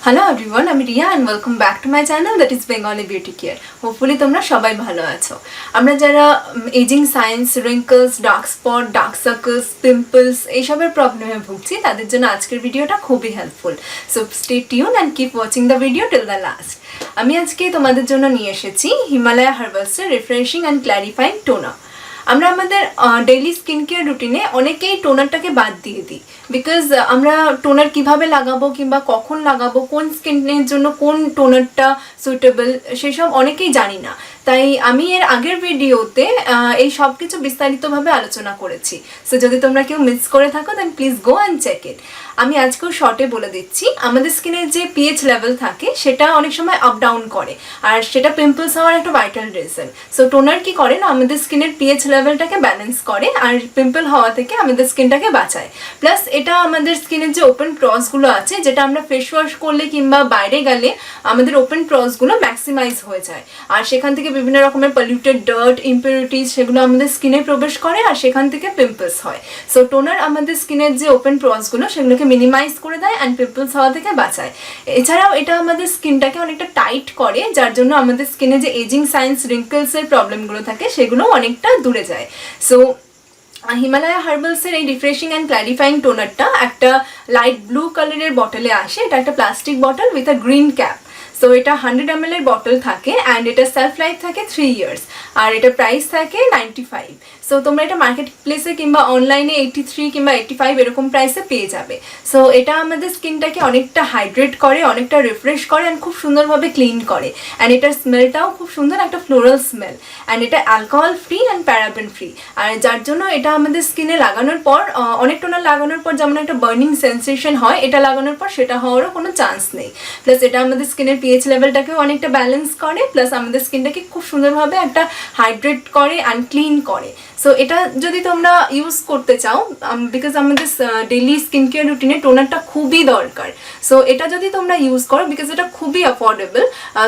Hello everyone, I'm Ria and welcome back to my channel that is Bengali Beauty Care. Hopefully তোমরা সবাই ভালো আছো। আমরা যারা aging signs, wrinkles, dark spot, dark circles, pimples এইসবের প্রবলেমে ভুগছি তাদের জন্য আজকের ভিডিওটা খুবই helpful. So stay tuned and keep watching the video till the last. আমি আজকে তোমাদের জন্য নিয়ে এসেছি হিমালয়া হার্বালস এর রিফ্রেশিং এন্ড ক্ল্যারিফাইং টোনার। আমরা আমাদের ডেইলি স্কিন কেয়ার রুটিনে অনেকেই টোনারটাকে বাদ দিয়ে দিই বিকজ আমরা টোনার কিভাবে লাগাবো কিংবা কখন লাগাবো, কোন স্কিনের জন্য কোন টোনারটা সুইটেবল সেসব অনেকেই জানি না। তাই আমি এর আগের ভিডিওতে এই সব কিছু বিস্তারিতভাবে আলোচনা করেছি। সো যদি তোমরা কেউ মিস করে থাকো then please go and check it. আমি আজকেও শর্টে বলে দিচ্ছি, আমাদের স্কিনের যে পিএইচ লেভেল থাকে সেটা অনেক সময় আপ ডাউন করে আর সেটা পিম্পলস হওয়ার একটা ভাইটাল রিজন। সো টোনার কি করে না, আমাদের স্কিনের পিএইচ লেভেলটাকে ব্যালেন্স করে আর পিম্পল হওয়া থেকে আমাদের স্কিনটাকে বাঁচায়। প্লাস এটা আমাদের স্কিনের যে ওপেন প্রসগুলো আছে, যেটা আমরা ফেস ওয়াশ করলে কিংবা বাইরে গেলে আমাদের ওপেন প্রসগুলো ম্যাক্সিমাইজ হয়ে যায় আর সেখান থেকে বিভিন্ন রকমের পলিউটেড ডার্ট, ইম্পিউরিটিস সেগুলো আমাদের স্কিনে প্রবেশ করে আর সেখান থেকে পিম্পলস হয়। সো টোনার আমাদের স্কিনের যে ওপেন প্রসগুলো সেগুলোকে মিনিমাইজ করে দেয় অ্যান্ড পিম্পলস হওয়া থেকে বাঁচায়। এছাড়াও এটা আমাদের স্কিনটাকে অনেকটা টাইট করে, যার জন্য আমাদের স্কিনে যে এজিং সাইন্স, রিঙ্কলসের প্রবলেমগুলো থাকে সেগুলো অনেকটা দূরে যায়। সো হিমালয়া হার্বালসের এই রিফ্রেশিং অ্যান্ড ক্ল্যারিফাইং টোনারটা একটা লাইট ব্লু কালারের বটলে আসে। এটা একটা plastic bottle with a green cap. So এটা 100 ml এর বটল থাকে অ্যান্ড এটা সেলফ লাইফ থাকে 3 years আর এটা প্রাইস থাকে 95। সো তোমরা এটা মার্কেট প্লেসে কিংবা অনলাইনে 83 কিংবা 85 এরকম প্রাইসে পেয়ে যাবে। সো এটা আমাদের স্কিনটাকে অনেকটা হাইড্রেট করে, অনেকটা রিফ্রেশ করে অ্যান্ড খুব সুন্দরভাবে ক্লিন করে অ্যান্ড এটার স্মেলটাও খুব সুন্দর, একটা ফ্লোরাল স্মেল অ্যান্ড এটা alcohol free and paraben free. আর যার জন্য এটা আমাদের স্কিনে লাগানোর পর অনেক টোনার লাগানোর পর যেমন একটা বার্নিং সেন্সেশন হয়, এটা লাগানোর পর সেটা হওয়ারও কোনো চান্স নেই। প্লাস এটা আমাদের স্কিনের পিএইচ লেভেলটাকেও অনেকটা ব্যালেন্স করে, প্লাস আমাদের স্কিনটাকে খুব সুন্দরভাবে একটা হাইড্রেট করে অ্যান্ড ক্লিন করে। সো এটা যদি তোমরা ইউজ করতে চাও, বিকজ আমাদের ডেইলি স্কিন কেয়ার রুটিনে টোনারটা খুবই দরকার। সো এটা যদি তোমরা ইউজ করো, বিকজ এটা খুবই অ্যাফোর্ডেবল,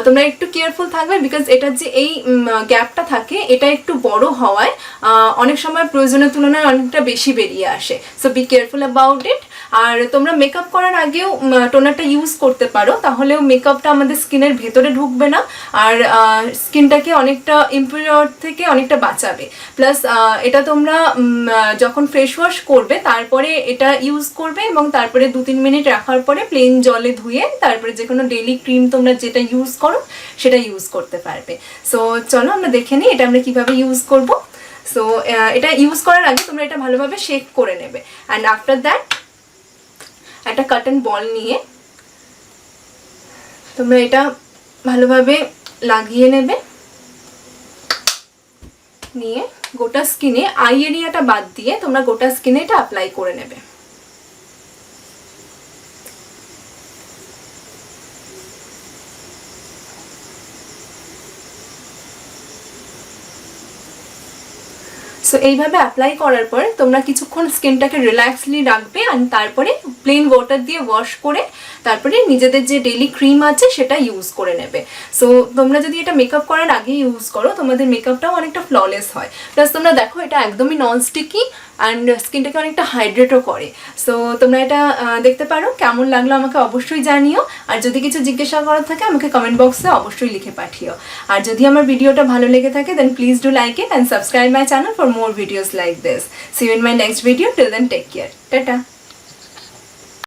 তোমরা একটু কেয়ারফুল থাকবে বিকজ এটার যে এই গ্যাপটা থাকে এটা একটু বড় হওয়ায় অনেক সময় প্রয়োজনের তুলনায় অনেকটা বেশি বেরিয়ে আসে। So be careful about it. আর তোমরা মেকআপ করার আগেও টোনারটা ইউজ করতে পারো, তাহলেও মেকআপটা আমাদের স্কিনের ভেতরে ঢুকবে না আর স্কিনটাকে অনেকটা ইম্পিউর থেকে অনেকটা বাঁচাবে। প্লাস এটা তোমরা যখন ফেস ওয়াশ করবে তারপরে এটা ইউজ করবে এবং তারপরে 2-3 মিনিট রাখার পরে প্লেন জলে ধুয়ে তারপরে যে কোনো ডেইলি ক্রিম তোমরা যেটা ইউজ করো সেটা ইউজ করতে পারবে। সো চলো আমরা দেখে নিই এটা আমরা কীভাবে ইউজ করব। সো এটা ইউজ করার আগে তোমরা এটা ভালোভাবে শেক করে নেবে অ্যান্ড আফটার দ্যাট একটা কটন বল নিয়ে তোমরা এটা ভালোভাবে লাগিয়ে নেবে। নিয়ে গোটা স্কিনে, আই এরিয়াটা বাদ দিয়ে তোমরা গোটা স্কিনে এটা অ্যাপ্লাই করে নেবে। সো এইভাবে অ্যাপ্লাই করার পর তোমরা কিছুক্ষণ স্কিনটাকে রিল্যাক্সলি রাখবে অ্যান্ড তারপরে প্লেন ওয়াটার দিয়ে ওয়াশ করে তারপরে নিজেদের যে ডেইলি ক্রিম আছে সেটা ইউজ করে নেবে। সো তোমরা যদি এটা মেকআপ করার আগে ইউজ করো তোমাদের মেকআপটাও অনেকটা ফ্ললেস হয়। প্লাস তোমরা দেখো এটা একদমই নন স্টিকি অ্যান্ড স্কিনটাকে অনেকটা হাইড্রেটও করে। সো তোমরা এটা দেখতে পারো, কেমন লাগলো আমাকে অবশ্যই জানিও। আর যদি কিছু জিজ্ঞাসা করার থাকে আমাকে কমেন্ট বক্সে অবশ্যই লিখে পাঠিও। আর যদি আমার ভিডিওটা ভালো লেগে থাকে then please do like it and subscribe my channel for more videos like this. See you in my next video. Till then, take care. Tata.